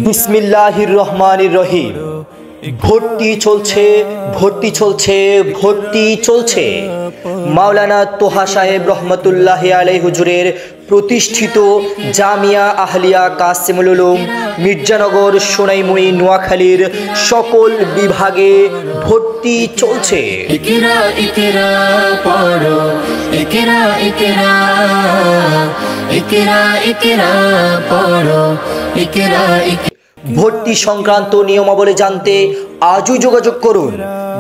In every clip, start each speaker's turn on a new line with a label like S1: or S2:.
S1: বিসমিল্লাহির রহমানির রহিম। ভর্তি চলছে, ভর্তি চলছে, ভর্তি চলছে। মাওলানা তোহা সাহেব রহমতুল্লাহি আলাইহি হুজুরের প্রতিষ্ঠিত জামিয়া আহলিয়া কাসিমুল উলুম মির্জানগর সোনাইমুড়ি নোয়াখালীর সকল বিভাগে ভর্তি চলছে।
S2: ইকরা ইকরা পড়ো, ইকরা ইকরা, ইকরা ইকরা পড়ো, ইকরা ইকরা।
S1: ভর্তি সংক্রান্ত নিয়মাবলী জানতে আজই যোগাযোগ করুন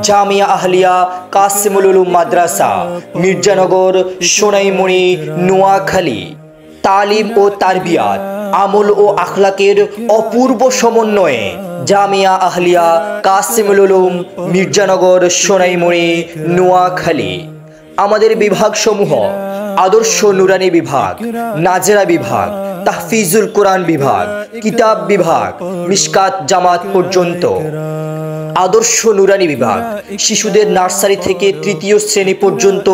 S1: জামিয়া আহলিয়া কাসিমুল উলুম মাদ্রাসা, মির্জানগর সোনাইমুড়ি নোয়াখালী। তালিম ও তারবিয়াত, আমল ও আখলাকের অপূর্ব সমন্বয়ে জামিয়া আহলিয়া কাসিমুল উলুম মির্জানগর সোনাইমুড়ি নোয়াখালী। আমাদের বিভাগসমূহ: আদর্শ নুরানি বিভাগ, নাজেরা বিভাগ, তাহফিজুল কোরআন বিভাগ, কিতাব বিভাগ, মিশকাত জামাত পর্যন্ত। আদর্শ নুরানি বিভাগ শিশুদের নার্সারি থেকে তৃতীয় শ্রেণী পর্যন্ত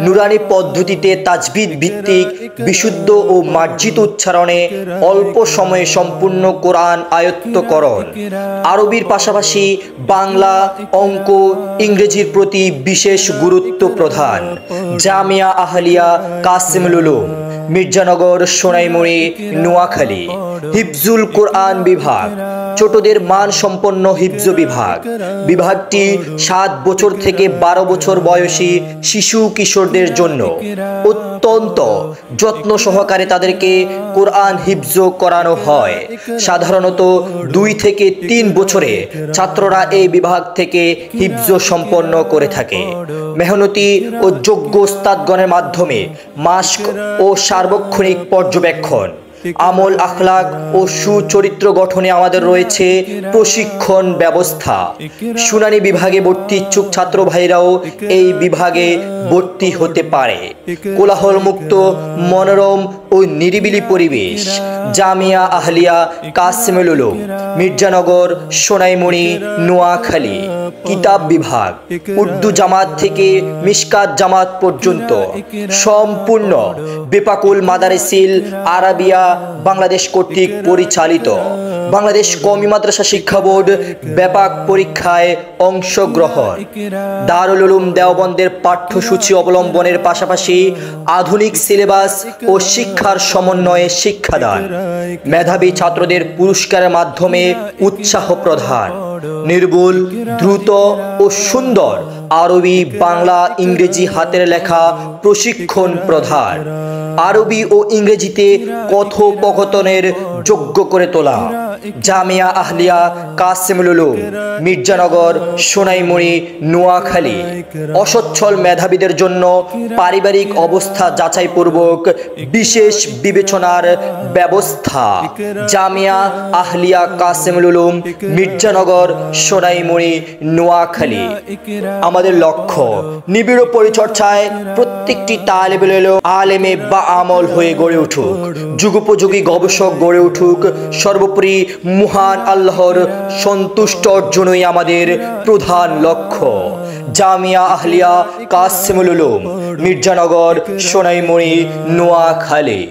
S1: নুরানি পদ্ধতিতে তাজবিদ ভিত্তিক বিশুদ্ধ ও মার্জিত উচ্চারণে অল্প সময়ে সম্পূর্ণ কোরআন আয়ত্তকরণ। আরবির পাশাপাশি বাংলা, অঙ্ক, ইংরেজির প্রতি বিশেষ গুরুত্ব প্রদান। জামিয়া আহলিয়া কাসিমুল উলুম মির্জানগর সোনাইমুড়ি নোয়াখালী। হিফজুল কোরআন বিভাগ ছোটদের মানসম্পন্ন হিফজ বিভাগ। বিভাগটি 7 বছর থেকে 12 বছর বয়সী শিশু কিশোরদের জন্য অত্যন্ত যত্ন সহকারে তাদেরকে কোরআন হিফজ করানো হয়। সাধারণত 2 থেকে 3 বছরে ছাত্ররা এই বিভাগ থেকে হিফজ সম্পন্ন করে থাকে। মেহনতি ও যোগ্য উস্তাদগণের মাধ্যমে মাস্ক ও সার্বক্ষণিক পর্যবেক্ষণ, আমল আখলাক ও সুচরিত্র গঠনে আমাদের রয়েছে প্রশিক্ষণ ব্যবস্থা। শুনানি বিভাগে ভর্তি ইচ্ছুক ছাত্র ভাইরাও এই বিভাগে ভর্তি হতে পারে। কোলাহল মুক্ত, মনোরম ও নিরিবিলি পরিবেশ। জামিয়া আহলিয়া কাসিমুল উলুম মির্জানগর সোনাইমুড়ি নোয়াখালী। কিতাব বিভাগ উর্দু জামাত থেকে মিশকাত জামাত পর্যন্ত সম্পূর্ণ বেপাকুল মাদারিসিল আরাবিয়া বাংলাদেশ কর্তৃক পরিচালিত। বাংলাদেশ কওমি মাদ্রাসা শিক্ষা বোর্ড ব্যাপক পরীক্ষায় অংশগ্রহণ। দারুল উলুম দেওবন্দের পাঠ্যসূচি অবলম্বনের পাশাপাশি আধুনিক সিলেবাস ও শিক্ষার সমন্বয়ে শিক্ষাদান। মেধাবী ছাত্রদের পুরস্কারের মাধ্যমে উৎসাহ প্রদান। নির্ভুল, দ্রুত ও সুন্দর আরবি, বাংলা, ইংরেজি হাতের লেখা প্রশিক্ষণ প্রদান। আরবি ও ইংরেজিতে কথোপকথনের যোগ্য করে তোলা। জামিয়া আহলিয়া কাসিমুল উলুম মির্জানগর সোনাইমুড়ি নোয়াখালী। অসচ্ছল মেধাবীদের জন্য পারিবারিক অবস্থা যাচাইপূর্বক বিশেষ বিবেচনার ব্যবস্থা। জামিয়া আহলিয়া কাসিমুল উলুম মির্জানগর সোনাইমুড়ি নোয়াখালী। আমাদের লক্ষ্য নিবিড় পরিচর্যায় প্রত্যেকটি তালেবুল ইলম আলেমে বা আমল হয়ে গড়ে উঠুক, যুগোপযোগী গবেষক গড়ে উঠুক। সর্বোপরি মহান আল্লাহর সন্তুষ্ট অর্জনই আমাদের প্রধান লক্ষ্য। জামিয়া আহলিয়া কাসিমুল উলুম মির্জানগর সোনাইমুড়ি নোয়াখালী।